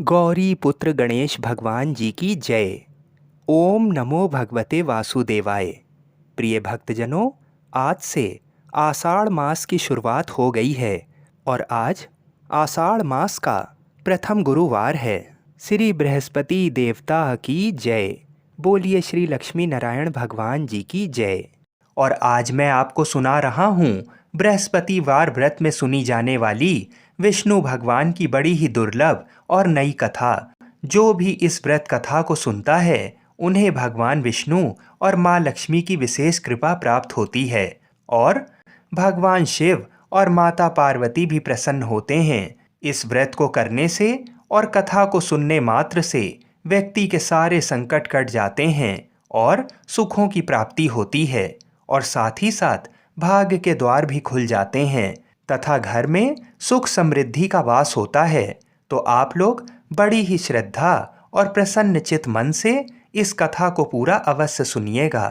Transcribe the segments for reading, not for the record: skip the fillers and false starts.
गौरी पुत्र गणेश भगवान जी की जय। ओम नमो भगवते वासुदेवाय। प्रिय भक्तजनों, आज से आषाढ़ मास की शुरुआत हो गई है और आज आषाढ़ मास का प्रथम गुरुवार है। श्री बृहस्पति देवता की जय। बोलिए श्री लक्ष्मी नारायण भगवान जी की जय। और आज मैं आपको सुना रहा हूँ बृहस्पतिवार व्रत में सुनी जाने वाली विष्णु भगवान की बड़ी ही दुर्लभ और नई कथा। जो भी इस व्रत कथा को सुनता है उन्हें भगवान विष्णु और माँ लक्ष्मी की विशेष कृपा प्राप्त होती है और भगवान शिव और माता पार्वती भी प्रसन्न होते हैं। इस व्रत को करने से और कथा को सुनने मात्र से व्यक्ति के सारे संकट कट जाते हैं और सुखों की प्राप्ति होती है और साथ ही साथ भाग्य के द्वार भी खुल जाते हैं तथा घर में सुख समृद्धि का वास होता है। तो आप लोग बड़ी ही श्रद्धा और प्रसन्न चित मन से इस कथा को पूरा अवश्य सुनिएगा।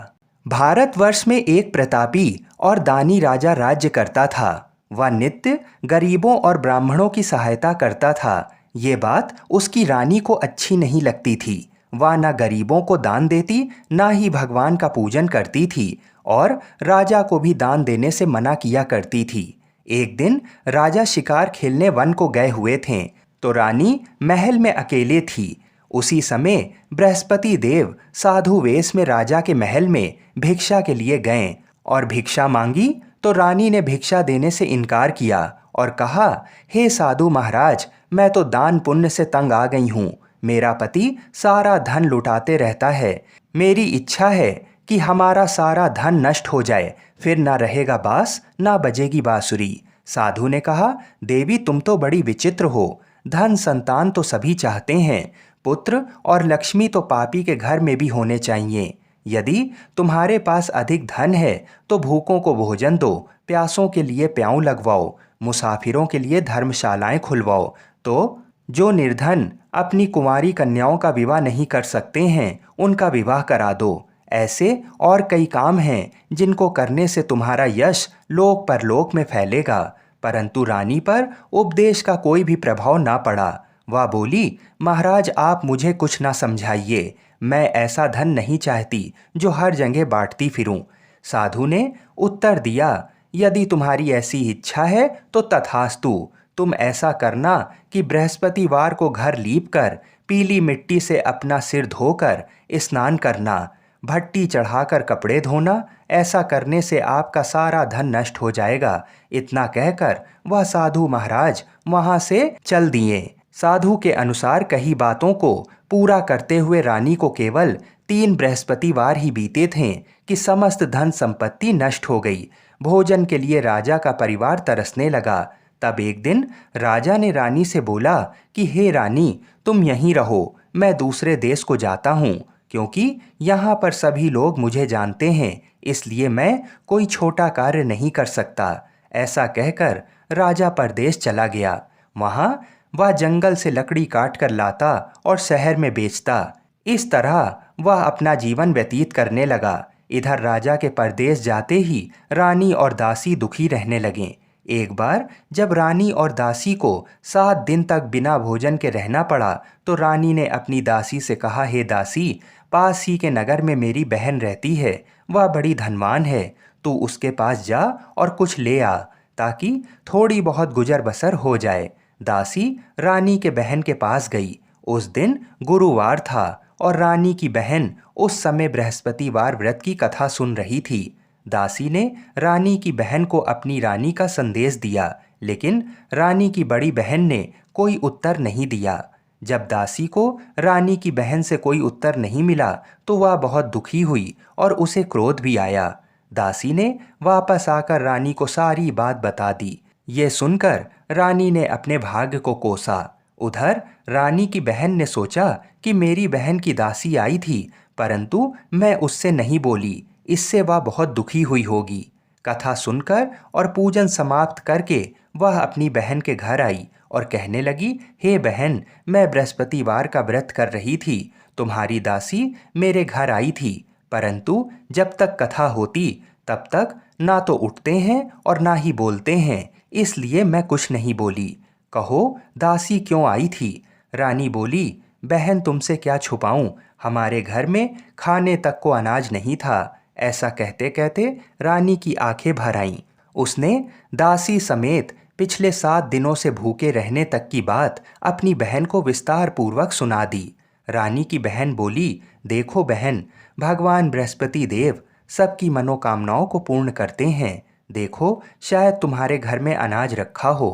भारतवर्ष में एक प्रतापी और दानी राजा राज्य करता था। वह नित्य गरीबों और ब्राह्मणों की सहायता करता था। ये बात उसकी रानी को अच्छी नहीं लगती थी। वह न गरीबों को दान देती, ना ही भगवान का पूजन करती थी और राजा को भी दान देने से मना किया करती थी। एक दिन राजा शिकार खेलने वन को गए हुए थे तो रानी महल में अकेले थी। उसी समय बृहस्पति देव साधु वेश में राजा के महल में भिक्षा के लिए गए और भिक्षा मांगी तो रानी ने भिक्षा देने से इनकार किया और कहा, हे साधु महाराज, मैं तो दान पुण्य से तंग आ गई हूँ। मेरा पति सारा धन लुटाते रहता है। मेरी इच्छा है कि हमारा सारा धन नष्ट हो जाए, फिर ना रहेगा बांस ना बजेगी बांसुरी। साधु ने कहा, देवी तुम तो बड़ी विचित्र हो। धन संतान तो सभी चाहते हैं, पुत्र और लक्ष्मी तो पापी के घर में भी होने चाहिए। यदि तुम्हारे पास अधिक धन है तो भूखों को भोजन दो, प्यासों के लिए प्याऊ लगवाओ, मुसाफिरों के लिए धर्मशालाएं खुलवाओ। तो जो निर्धन अपनी कुंवारी कन्याओं का विवाह नहीं कर सकते हैं उनका विवाह करा दो। ऐसे और कई काम हैं जिनको करने से तुम्हारा यश लोक परलोक में फैलेगा। परंतु रानी पर उपदेश का कोई भी प्रभाव ना पड़ा। वह बोली, महाराज आप मुझे कुछ ना समझाइए। मैं ऐसा धन नहीं चाहती जो हर जगह बांटती फिरूं। साधु ने उत्तर दिया, यदि तुम्हारी ऐसी इच्छा है तो तथास्तु। तुम ऐसा करना कि बृहस्पतिवार को घर लीप कर पीली मिट्टी से अपना सिर धोकर स्नान करना, भट्टी चढ़ाकर कपड़े धोना। ऐसा करने से आपका सारा धन नष्ट हो जाएगा। इतना कहकर वह साधु महाराज वहां से चल दिए। साधु के अनुसार कही बातों को पूरा करते हुए रानी को केवल 3 बृहस्पतिवार ही बीते थे कि समस्त धन संपत्ति नष्ट हो गई। भोजन के लिए राजा का परिवार तरसने लगा। तब एक दिन राजा ने रानी से बोला कि हे रानी, तुम यहीं रहो, मैं दूसरे देश को जाता हूँ, क्योंकि यहाँ पर सभी लोग मुझे जानते हैं, इसलिए मैं कोई छोटा कार्य नहीं कर सकता। ऐसा कहकर राजा परदेश चला गया। वहाँ वह जंगल से लकड़ी काट कर लाता और शहर में बेचता। इस तरह वह अपना जीवन व्यतीत करने लगा। इधर राजा के परदेश जाते ही रानी और दासी दुखी रहने लगे। एक बार जब रानी और दासी को 7 दिन तक बिना भोजन के रहना पड़ा तो रानी ने अपनी दासी से कहा, हे दासी, पास ही के नगर में मेरी बहन रहती है, वह बड़ी धनवान है। तू उसके पास जा और कुछ ले आ ताकि थोड़ी बहुत गुजर बसर हो जाए। दासी रानी के बहन के पास गई। उस दिन गुरुवार था और रानी की बहन उस समय बृहस्पतिवार व्रत की कथा सुन रही थी। दासी ने रानी की बहन को अपनी रानी का संदेश दिया, लेकिन रानी की बड़ी बहन ने कोई उत्तर नहीं दिया। जब दासी को रानी की बहन से कोई उत्तर नहीं मिला तो वह बहुत दुखी हुई और उसे क्रोध भी आया। दासी ने वापस आकर रानी को सारी बात बता दी। ये सुनकर रानी ने अपने भाग्य को कोसा। उधर रानी की बहन ने सोचा कि मेरी बहन की दासी आई थी, परंतु मैं उससे नहीं बोली, इससे वह बहुत दुखी हुई होगी। कथा सुनकर और पूजन समाप्त करके वह अपनी बहन के घर आई और कहने लगी, हे बहन, मैं बृहस्पतिवार का व्रत कर रही थी। तुम्हारी दासी मेरे घर आई थी, परंतु जब तक कथा होती तब तक ना तो उठते हैं और ना ही बोलते हैं, इसलिए मैं कुछ नहीं बोली। कहो दासी क्यों आई थी? रानी बोली, बहन तुमसे क्या छुपाऊं, हमारे घर में खाने तक को अनाज नहीं था। ऐसा कहते कहते रानी की आंखें भर आईं। उसने दासी समेत पिछले 7 दिनों से भूखे रहने तक की बात अपनी बहन को विस्तार पूर्वक सुना दी। रानी की बहन बोली, देखो बहन, भगवान बृहस्पति देव सबकी मनोकामनाओं को पूर्ण करते हैं। देखो, शायद तुम्हारे घर में अनाज रखा हो।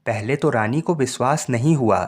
पहले तो रानी को विश्वास नहीं हुआ,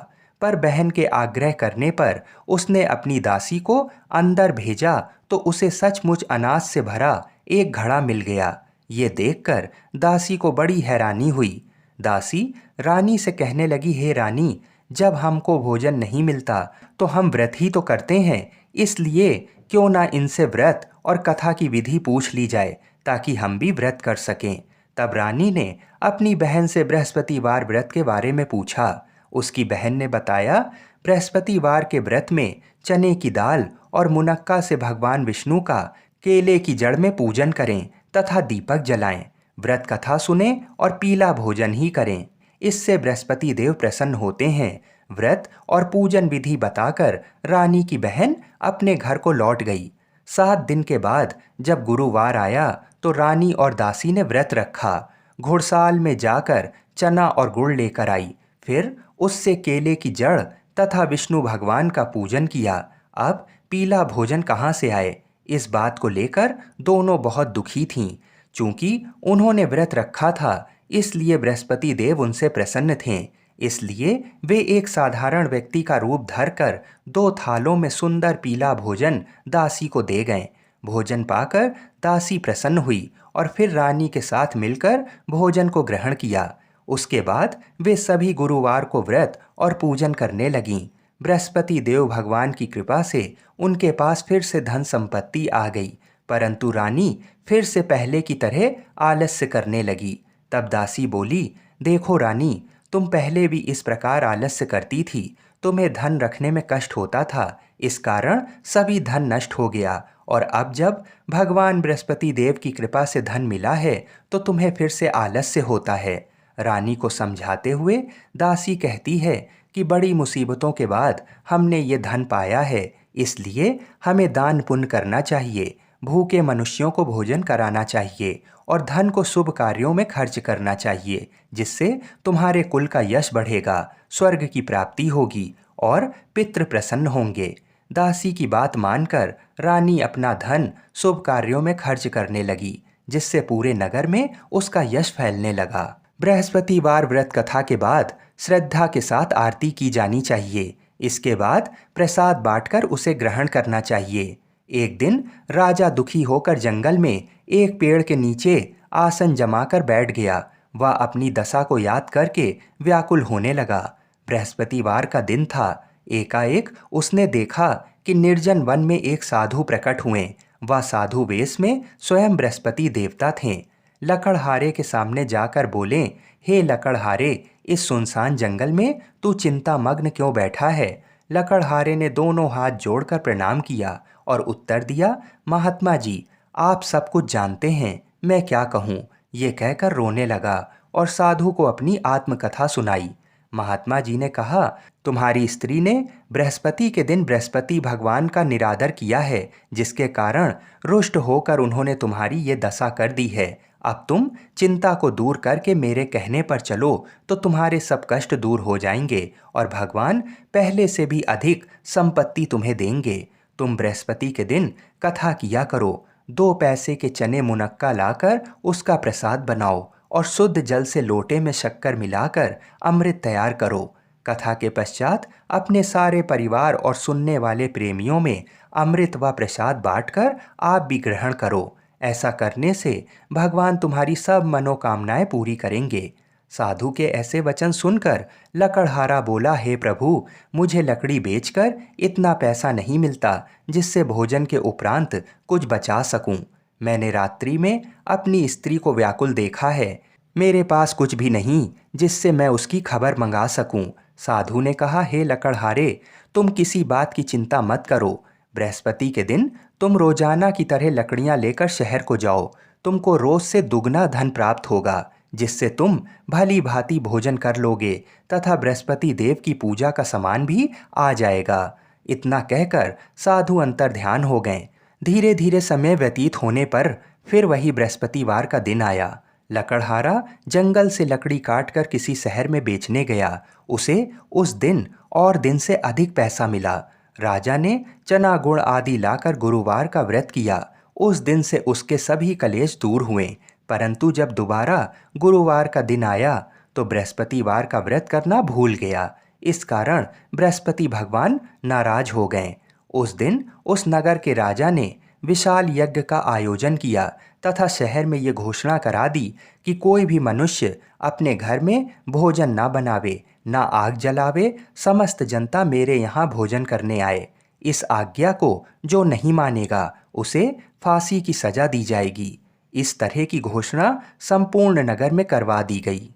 पर बहन के आग्रह करने पर उसने अपनी दासी को अंदर भेजा तो उसे सचमुच अनाज से भरा एक घड़ा मिल गया। ये देखकर दासी को बड़ी हैरानी हुई। दासी रानी से कहने लगी, हे रानी, जब हमको भोजन नहीं मिलता तो हम व्रत ही तो करते हैं, इसलिए क्यों ना इनसे व्रत और कथा की विधि पूछ ली जाए ताकि हम भी व्रत कर सकें। तब रानी ने अपनी बहन से बृहस्पतिवार व्रत के बारे में पूछा। उसकी बहन ने बताया, बृहस्पतिवार के व्रत में चने की दाल और मुनक्का से भगवान विष्णु का केले की जड़ में पूजन करें तथा दीपक जलाएं, व्रत कथा सुने और पीला भोजन ही करें। इससे बृहस्पति देव प्रसन्न होते हैं। व्रत और पूजन विधि बताकर रानी की बहन अपने घर को लौट गई। 7 दिन के बाद जब गुरुवार आया तो रानी और दासी ने व्रत रखा। घुड़साल में जाकर चना और गुड़ लेकर आई, फिर उससे केले की जड़ तथा विष्णु भगवान का पूजन किया। अब पीला भोजन कहाँ से आए, इस बात को लेकर दोनों बहुत दुखी थीं। चूंकि उन्होंने व्रत रखा था, इसलिए बृहस्पति देव उनसे प्रसन्न थे। इसलिए वे एक साधारण व्यक्ति का रूप धरकर 2 थालों में सुंदर पीला भोजन दासी को दे गए। भोजन पाकर दासी प्रसन्न हुई और फिर रानी के साथ मिलकर भोजन को ग्रहण किया। उसके बाद वे सभी गुरुवार को व्रत और पूजन करने लगीं। बृहस्पति देव भगवान की कृपा से उनके पास फिर से धन संपत्ति आ गई, परंतु रानी फिर से पहले की तरह आलस्य करने लगी। तब दासी बोली, देखो रानी, तुम पहले भी इस प्रकार आलस्य करती थी, तुम्हें धन रखने में कष्ट होता था, इस कारण सभी धन नष्ट हो गया, और अब जब भगवान बृहस्पति देव की कृपा से धन मिला है तो तुम्हें फिर से आलस्य होता है। रानी को समझाते हुए दासी कहती है कि बड़ी मुसीबतों के बाद हमने ये धन पाया है, इसलिए हमें दान पुण्य करना चाहिए, भूखे मनुष्यों को भोजन कराना चाहिए और धन को शुभ कार्यों में खर्च करना चाहिए, जिससे तुम्हारे कुल का यश बढ़ेगा, स्वर्ग की प्राप्ति होगी और पितृ प्रसन्न होंगे। दासी की बात मानकर रानी अपना धन शुभ कार्यों में खर्च करने लगी, जिससे पूरे नगर में उसका यश फैलने लगा। बृहस्पतिवार व्रत कथा के बाद श्रद्धा के साथ आरती की जानी चाहिए। इसके बाद प्रसाद बांटकर उसे ग्रहण करना चाहिए। एक दिन राजा दुखी होकर जंगल में एक पेड़ के नीचे आसन जमाकर बैठ गया। वह अपनी दशा को याद करके व्याकुल होने लगा। बृहस्पतिवार का दिन था। एकाएक उसने देखा कि निर्जन वन में एक साधु प्रकट हुए। वह साधु वेश में स्वयं बृहस्पति देवता थे। लकड़हारे के सामने जाकर बोले, हे लकड़हारे, इस सुनसान जंगल में तू चिंता मग्न क्यों बैठा है? लकड़हारे ने दोनों हाथ जोड़कर प्रणाम किया और उत्तर दिया, महात्मा जी, आप सब कुछ जानते हैं, मैं क्या कहूँ। ये कहकर रोने लगा और साधु को अपनी आत्मकथा सुनाई। महात्मा जी ने कहा, तुम्हारी स्त्री ने बृहस्पति के दिन बृहस्पति भगवान का निरादर किया है, जिसके कारण रुष्ट होकर उन्होंने तुम्हारी ये दशा कर दी है। अब तुम चिंता को दूर करके मेरे कहने पर चलो तो तुम्हारे सब कष्ट दूर हो जाएंगे और भगवान पहले से भी अधिक संपत्ति तुम्हें देंगे। तुम बृहस्पति के दिन कथा किया करो। 2 पैसे के चने मुनक्का लाकर उसका प्रसाद बनाओ और शुद्ध जल से लोटे में शक्कर मिलाकर अमृत तैयार करो। कथा के पश्चात अपने सारे परिवार और सुनने वाले प्रेमियों में अमृत व प्रसाद बांटकर आप भी ग्रहण करो। ऐसा करने से भगवान तुम्हारी सब मनोकामनाएं पूरी करेंगे। साधु के ऐसे वचन सुनकर लकड़हारा बोला, हे प्रभु, मुझे लकड़ी बेचकर इतना पैसा नहीं मिलता जिससे भोजन के उपरांत कुछ बचा सकूं। मैंने रात्रि में अपनी स्त्री को व्याकुल देखा है। मेरे पास कुछ भी नहीं जिससे मैं उसकी खबर मंगा सकूं। साधु ने कहा, हे लकड़हारे, तुम किसी बात की चिंता मत करो। बृहस्पति के दिन तुम रोजाना की तरह लकड़ियां लेकर शहर को जाओ। तुमको रोज से दुगना धन प्राप्त होगा। जिससे तुम भली भांति भोजन कर लोगे तथा बृहस्पति देव की पूजा का सामान भी आ जाएगा। इतना कहकर साधु अंतर्ध्यान हो गए। धीरे धीरे समय व्यतीत होने पर फिर वही बृहस्पतिवार का दिन आया। लकड़हारा जंगल से लकड़ी काटकर किसी शहर में बेचने गया। उसे उस दिन और दिन से अधिक पैसा मिला। राजा ने चना गुड़ आदि लाकर गुरुवार का व्रत किया। उस दिन से उसके सभी कलेश दूर हुए। परंतु जब दोबारा गुरुवार का दिन आया तो बृहस्पतिवार का व्रत करना भूल गया। इस कारण बृहस्पति भगवान नाराज हो गए। उस दिन उस नगर के राजा ने विशाल यज्ञ का आयोजन किया तथा शहर में ये घोषणा करा दी कि कोई भी मनुष्य अपने घर में भोजन ना बनावे, ना आग जलावे। समस्त जनता मेरे यहाँ भोजन करने आए। इस आज्ञा को जो नहीं मानेगा उसे फांसी की सजा दी जाएगी। इस तरह की घोषणा संपूर्ण नगर में करवा दी गई।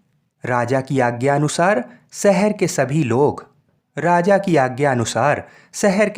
राजा की आज्ञा अनुसार शहर के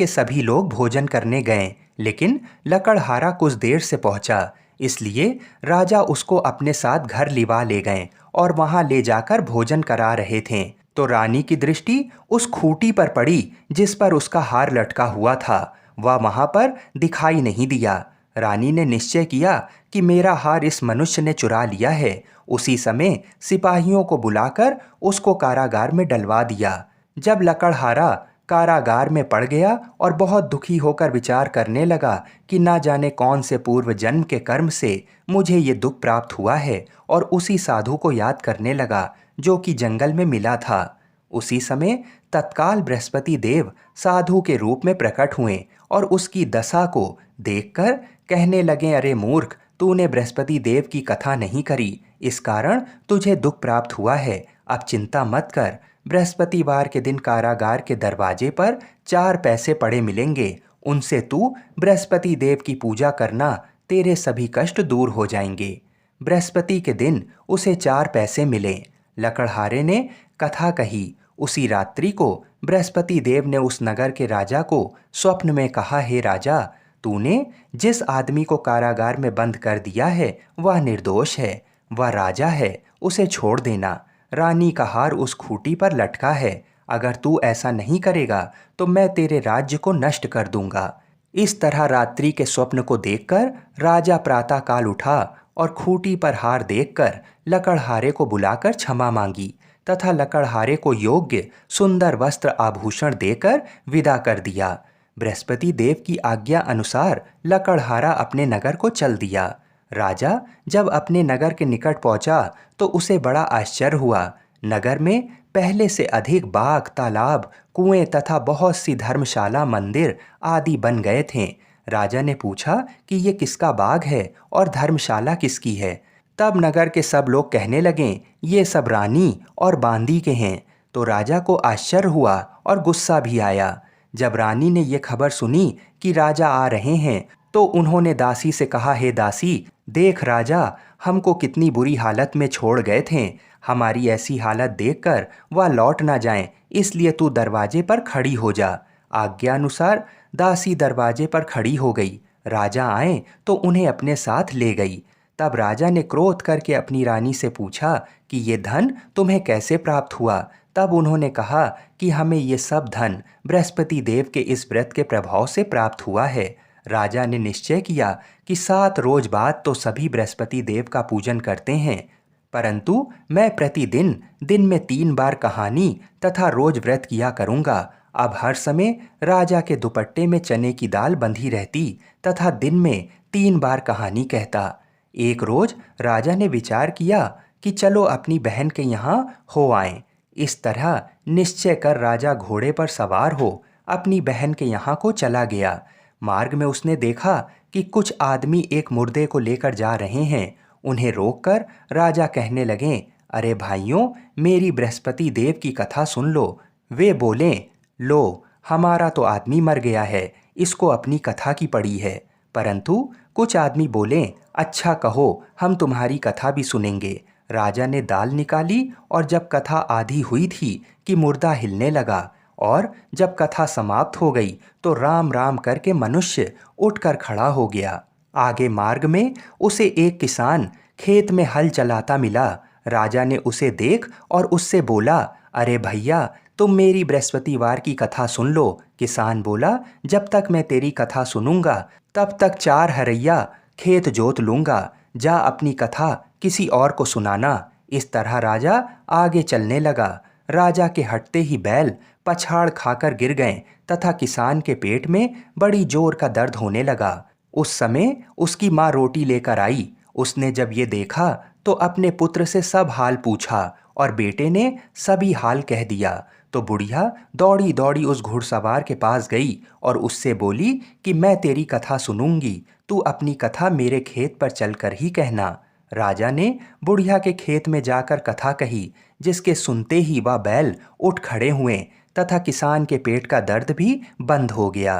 सभी लोग भोजन करने गए, लेकिन लकड़हारा कुछ देर से पहुंचा। इसलिए राजा उसको अपने साथ घर लिवा ले गए और वहां ले जाकर भोजन करा रहे थे तो रानी की दृष्टि उस खूंटी पर पड़ी जिस पर उसका हार लटका हुआ था। वह वहां पर दिखाई नहीं दिया। रानी ने निश्चय किया कि मेरा हार इस मनुष्य ने चुरा लिया है। उसी समय सिपाहियों को बुलाकर उसको कारागार में डलवा दिया। जब लकड़हारा कारागार में पड़ गया और बहुत दुखी होकर विचार करने लगा कि ना जाने कौन से पूर्व जन्म के कर्म से मुझे ये दुख प्राप्त हुआ है, और उसी साधु को याद करने लगा जो कि जंगल में मिला था। उसी समय तत्काल बृहस्पति देव साधु के रूप में प्रकट हुए और उसकी दशा को देखकर कहने लगे, अरे मूर्ख, तूने बृहस्पति देव की कथा नहीं करी, इस कारण तुझे दुख प्राप्त हुआ है। अब चिंता मत कर। बृहस्पतिवार के दिन कारागार के दरवाजे पर 4 पैसे पड़े मिलेंगे। उनसे तू बृहस्पति देव की पूजा करना, तेरे सभी कष्ट दूर हो जाएंगे। बृहस्पति के दिन उसे 4 पैसे मिले। लकड़हारे ने कथा कही। उसी रात्रि को बृहस्पति देव ने उस नगर के राजा को स्वप्न में कहा, हे राजा, तूने जिस आदमी को कारागार में बंद कर दिया है वह निर्दोष है, वह राजा है, उसे छोड़ देना। रानी का हार उस खूंटी पर लटका है। अगर तू ऐसा नहीं करेगा तो मैं तेरे राज्य को नष्ट कर दूंगा। इस तरह रात्रि के स्वप्न को देखकर राजा प्रातःकाल उठा और खूंटी पर हार देखकर लकड़हारे को बुलाकर क्षमा मांगी तथा लकड़हारे को योग्य सुंदर वस्त्र आभूषण देकर विदा कर दिया। बृहस्पति देव की आज्ञा अनुसार लकड़हारा अपने नगर को चल दिया। राजा जब अपने नगर के निकट पहुंचा तो उसे बड़ा आश्चर्य हुआ। नगर में पहले से अधिक बाग, तालाब, कुएं तथा बहुत सी धर्मशाला, मंदिर आदि बन गए थे। राजा ने पूछा कि ये किसका बाग है और धर्मशाला किसकी है। तब नगर के सब लोग कहने लगे, ये सब रानी और बांदी के हैं। तो राजा को आश्चर्य हुआ और गुस्सा भी आया। जब रानी ने ये खबर सुनी कि राजा आ रहे हैं तो उन्होंने दासी से कहा, हे दासी, देख राजा हमको कितनी बुरी हालत में छोड़ गए थे। हमारी ऐसी हालत देखकर वह लौट ना जाएं, इसलिए तू दरवाजे पर खड़ी हो जा। आज्ञा अनुसार दासी दरवाजे पर खड़ी हो गई। राजा आए तो उन्हें अपने साथ ले गई। तब राजा ने क्रोध करके अपनी रानी से पूछा कि ये धन तुम्हें कैसे प्राप्त हुआ। तब उन्होंने कहा कि हमें ये सब धन बृहस्पति देव के इस व्रत के प्रभाव से प्राप्त हुआ है। राजा ने निश्चय किया कि 7 रोज बाद तो सभी बृहस्पति देव का पूजन करते हैं, परंतु मैं प्रतिदिन दिन में 3 बार कहानी तथा रोज व्रत किया करूँगा। अब हर समय राजा के दुपट्टे में चने की दाल बंधी रहती तथा दिन में 3 बार कहानी कहता। एक रोज राजा ने विचार किया कि चलो अपनी बहन के यहाँ हो आएं। इस तरह निश्चय कर राजा घोड़े पर सवार हो अपनी बहन के यहाँ को चला गया। मार्ग में उसने देखा कि कुछ आदमी एक मुर्दे को लेकर जा रहे हैं। उन्हें रोककर राजा कहने लगे, अरे भाइयों, मेरी बृहस्पति देव की कथा सुन लो। वे बोले, लो, हमारा तो आदमी मर गया है, इसको अपनी कथा की पड़ी है। परंतु कुछ आदमी बोले, अच्छा कहो, हम तुम्हारी कथा भी सुनेंगे। राजा ने दाल निकाली और जब कथा आधी हुई थी कि मुर्दा हिलने लगा, और जब कथा समाप्त हो गई तो राम राम करके मनुष्य उठकर खड़ा हो गया। आगे मार्ग में उसे एक किसान खेत में हल चलाता मिला। राजा ने उसे देख और उससे बोला, अरे भैया, तुम मेरी बृहस्पतिवार की कथा सुन लो। किसान बोला, जब तक मैं तेरी कथा सुनूंगा तब तक 4 हरैया खेत जोत लूंगा। जा अपनी कथा किसी और को सुनाना। इस तरह राजा आगे चलने लगा। राजा के हटते ही बैल पछाड़ खाकर गिर गए तथा किसान के पेट में बड़ी जोर का दर्द होने लगा। उस समय उसकी माँ रोटी लेकर आई। उसने जब ये देखा तो अपने पुत्र से सब हाल पूछा और बेटे ने सभी हाल कह दिया। तो बुढ़िया दौड़ी दौड़ी उस घुड़सवार के पास गई और उससे बोली कि मैं तेरी कथा सुनूंगी, तू अपनी कथा मेरे खेत पर चलकर ही कहना। राजा ने बुढ़िया के खेत में जाकर कथा कही, जिसके सुनते ही वह बैल उठ खड़े हुए तथा किसान के पेट का दर्द भी बंद हो गया।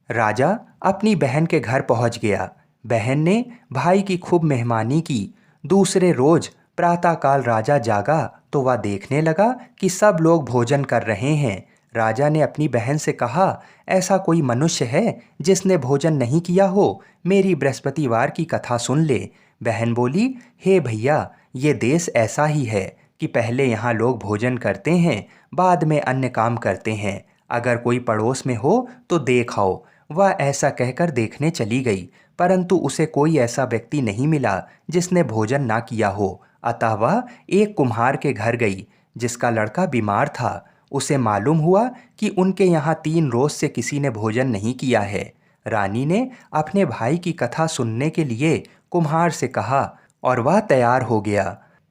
राजा अपनी बहन के घर पहुंच गया। बहन ने भाई की खूब मेहमानी की। दूसरे रोज प्रातःकाल राजा जागा तो वह देखने लगा कि सब लोग भोजन कर रहे हैं। राजा ने अपनी बहन से कहा, ऐसा कोई मनुष्य है जिसने भोजन नहीं किया हो? मेरी बृहस्पतिवार की कथा सुन ले। बहन बोली, हे भैया, ये देश ऐसा ही है कि पहले यहाँ लोग भोजन करते हैं, बाद में अन्य काम करते हैं। अगर कोई पड़ोस में हो तो देख आओ। वह ऐसा कहकर देखने चली गई, परंतु उसे कोई ऐसा व्यक्ति नहीं मिला जिसने भोजन ना किया हो। अतः वह एक कुम्हार के घर गई जिसका लड़का बीमार था। उसे मालूम हुआ कि उनके यहाँ 3 रोज से किसी ने भोजन नहीं किया है। रानी ने अपने भाई की कथा सुनने के लिए कुम्हार से कहा और वह तैयार हो गया।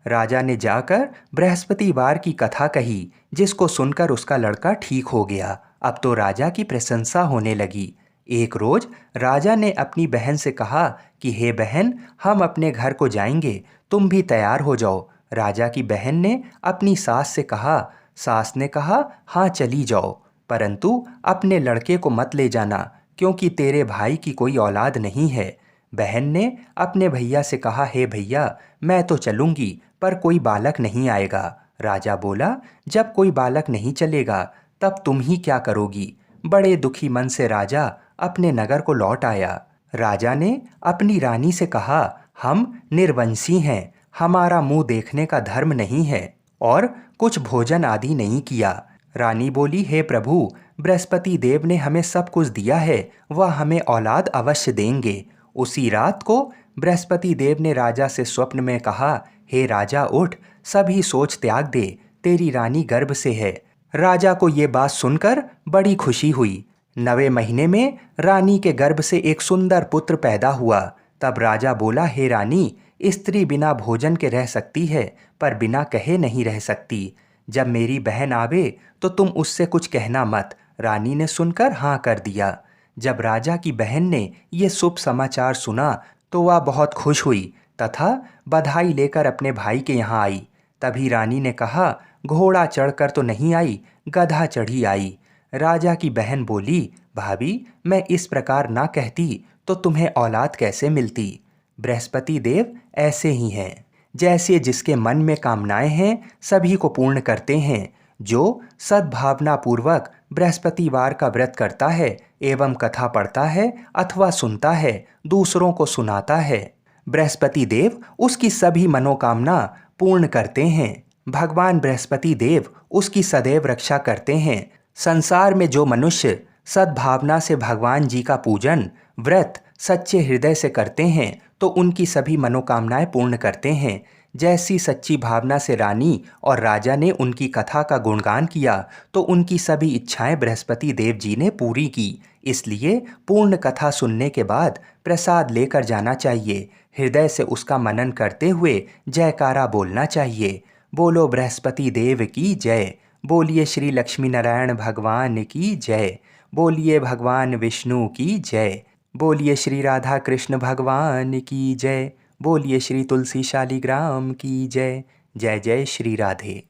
राजा ने जाकर बृहस्पतिवार की कथा कही, जिसको सुनकर उसका लड़का ठीक हो गया। अब तो राजा की प्रशंसा होने लगी। एक रोज राजा ने अपनी बहन से कहा कि हे बहन, हम अपने घर को जाएंगे, तुम भी तैयार हो जाओ। राजा की बहन ने अपनी सास से कहा। सास ने कहा, हाँ चली जाओ, परंतु अपने लड़के को मत ले जाना, क्योंकि तेरे भाई की कोई औलाद नहीं है। बहन ने अपने भैया से कहा, हे भैया, मैं तो चलूंगी, पर कोई बालक नहीं आएगा। राजा बोला, जब कोई बालक नहीं चलेगा तब तुम ही क्या करोगी? बड़े दुखी मन से राजा अपने नगर को लौट आया। राजा ने अपनी रानी से कहा, हम निर्वंशी हैं, हमारा मुंह देखने का धर्म नहीं है और कुछ भोजन आदि नहीं किया। रानी बोली, हे प्रभु, बृहस्पति देव ने हमें सब कुछ दिया है, वह हमें औलाद अवश्य देंगे। उसी रात को बृहस्पति देव ने राजा से स्वप्न में कहा, हे राजा उठ, सभी सोच त्याग दे, तेरी रानी गर्भ से है। राजा को ये बात सुनकर बड़ी खुशी हुई। 9वें महीने में रानी के गर्भ से एक सुंदर पुत्र पैदा हुआ। तब राजा बोला, हे रानी, स्त्री बिना भोजन के रह सकती है, पर बिना कहे नहीं रह सकती। जब मेरी बहन आवे तो तुम उससे कुछ कहना मत। रानी ने सुनकर हाँ कर दिया। जब राजा की बहन ने ये शुभ समाचार सुना तो वह बहुत खुश हुई तथा बधाई लेकर अपने भाई के यहाँ आई। तभी रानी ने कहा, घोड़ा चढ़कर तो नहीं आई, गधा चढ़ी आई। राजा की बहन बोली, भाभी, मैं इस प्रकार ना कहती तो तुम्हें औलाद कैसे मिलती? बृहस्पति देव ऐसे ही हैं, जैसे जिसके मन में कामनाएं हैं सभी को पूर्ण करते हैं। जो सद्भावना पूर्वक बृहस्पतिवार का व्रत करता है एवं कथा पढ़ता है अथवा सुनता है, दूसरों को सुनाता है, बृहस्पति देव उसकी सभी मनोकामना पूर्ण करते हैं। भगवान बृहस्पति देव उसकी सदैव रक्षा करते हैं। संसार में जो मनुष्य सद्भावना से भगवान जी का पूजन व्रत सच्चे हृदय से करते हैं तो उनकी सभी मनोकामनाएं पूर्ण करते हैं। जैसी सच्ची भावना से रानी और राजा ने उनकी कथा का गुणगान किया तो उनकी सभी इच्छाएं बृहस्पति देव जी ने पूरी की। इसलिए पूर्ण कथा सुनने के बाद प्रसाद लेकर जाना चाहिए। हृदय से उसका मनन करते हुए जयकारा बोलना चाहिए। बोलो बृहस्पति देव की जय। बोलिए श्री लक्ष्मी नारायण भगवान की जय। बोलिए भगवान विष्णु की जय। बोलिए श्री राधा कृष्ण भगवान की जय। बोलिए श्री तुलसी शालिग्राम की जय। जय जय श्री राधे।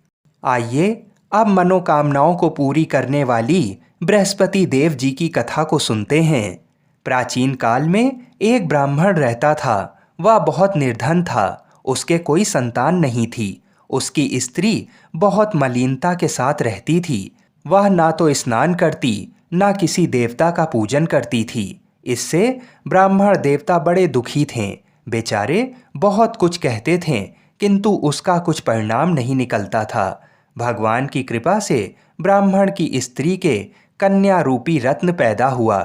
आइए अब मनोकामनाओं को पूरी करने वाली बृहस्पति देव जी की कथा को सुनते हैं। प्राचीन काल में एक ब्राह्मण रहता था। वह बहुत निर्धन था। उसके कोई संतान नहीं थी। उसकी स्त्री बहुत मलिनता के साथ रहती थी। वह ना तो स्नान करती, ना किसी देवता का पूजन करती थी। इससे ब्राह्मण देवता बड़े दुखी थे। बेचारे बहुत कुछ कहते थे किंतु उसका कुछ परिणाम नहीं निकलता था। भगवान की कृपा से ब्राह्मण की स्त्री के कन्या रूपी रत्न पैदा हुआ।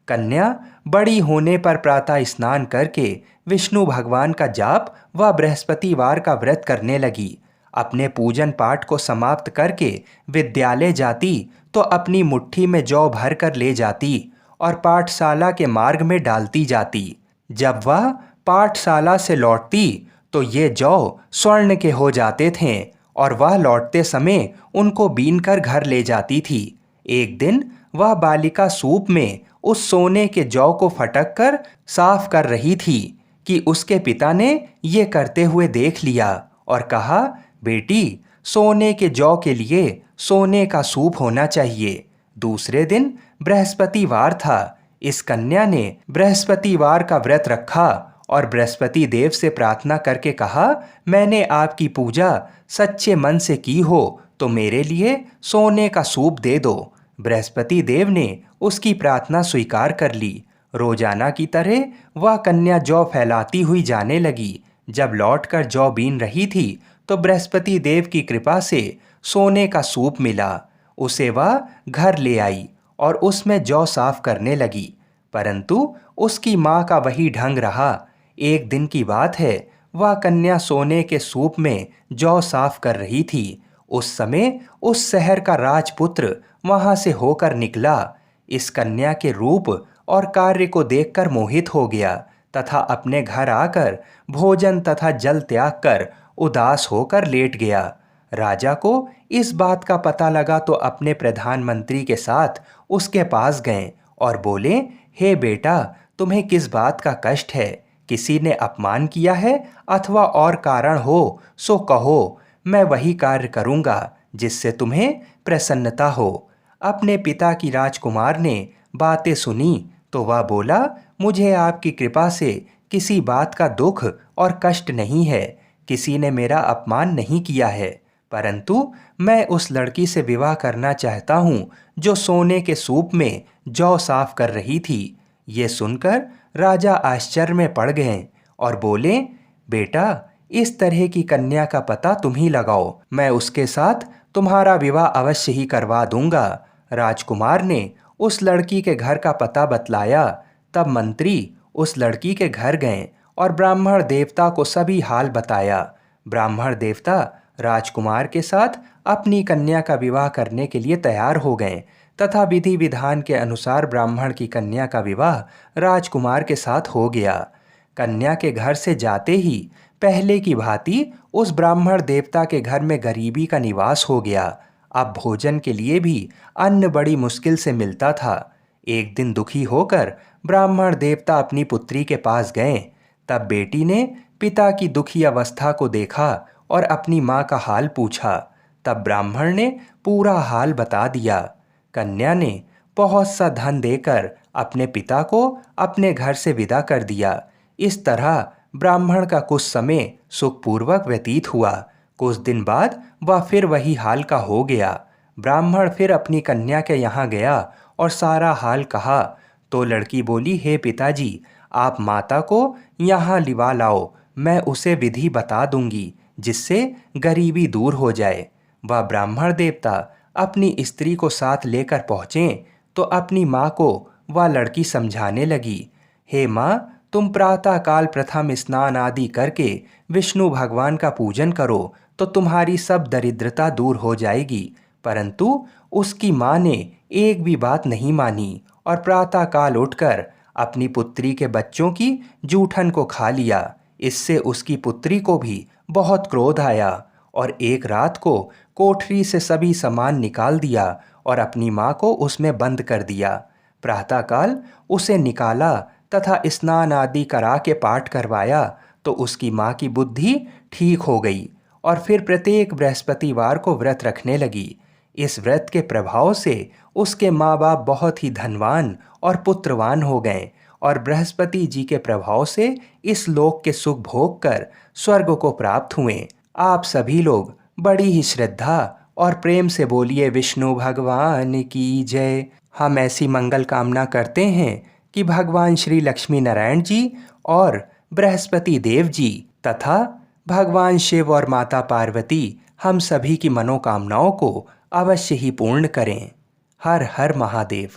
कन्या बड़ी होने पर प्रातः स्नान करके विष्णु भगवान का जाप व बृहस्पतिवार का व्रत करने लगी। अपने पूजन पाठ को समाप्त करके विद्यालय जाती तो अपनी मुट्ठी में जौ भर कर ले जाती और पाठशाला के मार्ग में डालती जाती। जब वह पाठशाला से लौटती तो ये जौ स्वर्ण के हो जाते थे और वह लौटते समय उनको बीनकर घर ले जाती थी। एक दिन वह बालिका सूप में उस सोने के जौ को फटक कर साफ कर रही थी कि उसके पिता ने ये करते हुए देख लिया और कहा, बेटी, सोने के जौ के लिए सोने का सूप होना चाहिए। दूसरे दिन बृहस्पतिवार था। इस कन्या ने बृहस्पतिवार का व्रत रखा और बृहस्पति देव से प्रार्थना करके कहा, मैंने आपकी पूजा सच्चे मन से की हो तो मेरे लिए सोने का सूप दे दो। बृहस्पति देव ने उसकी प्रार्थना स्वीकार कर ली। रोजाना की तरह वह कन्या जौ फैलाती हुई जाने लगी। जब लौटकर जौ बीन रही थी तो बृहस्पति देव की कृपा से सोने का सूप मिला। उसे वह घर ले आई और उसमें जौ साफ करने लगी, परंतु उसकी माँ का वही ढंग रहा। एक दिन की बात है, वह कन्या सोने के सूप में जौ साफ कर रही थी। उस समय उस शहर का राजपुत्र वहां से होकर निकला। इस कन्या के रूप और कार्य को देखकर मोहित हो गया तथा अपने घर आकर भोजन तथा जल त्याग कर उदास होकर लेट गया। राजा को इस बात का पता लगा तो अपने प्रधानमंत्री के साथ उसके पास गए और बोले, हे बेटा, तुम्हें किस बात का कष्ट है? किसी ने अपमान किया है अथवा और कारण हो सो कहो, मैं वही कार्य करूँगा जिससे तुम्हें प्रसन्नता हो। अपने पिता की राजकुमार ने बातें सुनी तो वह बोला, मुझे आपकी कृपा से किसी बात का दुख और कष्ट नहीं है। किसी ने मेरा अपमान नहीं किया है, परंतु मैं उस लड़की से विवाह करना चाहता हूँ जो सोने के सूप में जौ साफ कर रही थी। ये सुनकर राजा आश्चर्य में पड़ गए और बोले, बेटा, इस तरह की कन्या का पता तुम ही लगाओ, मैं उसके साथ तुम्हारा विवाह अवश्य ही करवा दूंगा। राजकुमार ने उस लड़की के घर का पता बतलाया। तब मंत्री उस लड़की के घर गए और ब्राह्मण देवता को सभी हाल बताया। ब्राह्मण देवता राजकुमार के साथ अपनी कन्या का विवाह करने के लिए तैयार हो गए तथा विधि विधान के अनुसार ब्राह्मण की कन्या का विवाह राजकुमार के साथ हो गया। कन्या के घर से जाते ही पहले की भांति उस ब्राह्मण देवता के घर में गरीबी का निवास हो गया। अब भोजन के लिए भी अन्न बड़ी मुश्किल से मिलता था। एक दिन दुखी होकर ब्राह्मण देवता अपनी पुत्री के पास गए। तब बेटी ने पिता की दुखी अवस्था को देखा और अपनी माँ का हाल पूछा। तब ब्राह्मण ने पूरा हाल बता दिया। कन्या ने बहुत सा धन देकर अपने पिता को अपने घर से विदा कर दिया। इस तरह ब्राह्मण का कुछ समय सुखपूर्वक व्यतीत हुआ। कुछ दिन बाद वह फिर वही हाल का हो गया। ब्राह्मण फिर अपनी कन्या के यहाँ गया और सारा हाल कहा तो लड़की बोली, हे पिताजी, आप माता को यहाँ लिवा लाओ, मैं उसे विधि बता दूंगी जिससे गरीबी दूर हो जाए। वह ब्राह्मण देवता अपनी स्त्री को साथ लेकर पहुँचे तो अपनी माँ को वह लड़की समझाने लगी, हे माँ, तुम प्रातःकाल प्रथम स्नान आदि करके विष्णु भगवान का पूजन करो तो तुम्हारी सब दरिद्रता दूर हो जाएगी। परंतु उसकी माँ ने एक भी बात नहीं मानी और प्रातःकाल उठकर अपनी पुत्री के बच्चों की जूठन को खा लिया। इससे उसकी पुत्री को भी बहुत क्रोध आया और एक रात को कोठरी से सभी सामान निकाल दिया और अपनी माँ को उसमें बंद कर दिया। प्रातःकाल उसे निकाला तथा स्नान आदि करा के पाठ करवाया तो उसकी माँ की बुद्धि ठीक हो गई और फिर प्रत्येक बृहस्पतिवार को व्रत रखने लगी। इस व्रत के प्रभाव से उसके माँ बाप बहुत ही धनवान और पुत्रवान हो गए और बृहस्पति जी के प्रभाव से इस लोक के सुख भोग कर स्वर्ग को प्राप्त हुए। आप सभी लोग बड़ी ही श्रद्धा और प्रेम से बोलिए, विष्णु भगवान की जय। हम ऐसी मंगल कामना करते हैं कि भगवान श्री लक्ष्मी नारायण जी और बृहस्पति देव जी तथा भगवान शिव और माता पार्वती हम सभी की मनोकामनाओं को अवश्य ही पूर्ण करें। हर हर महादेव।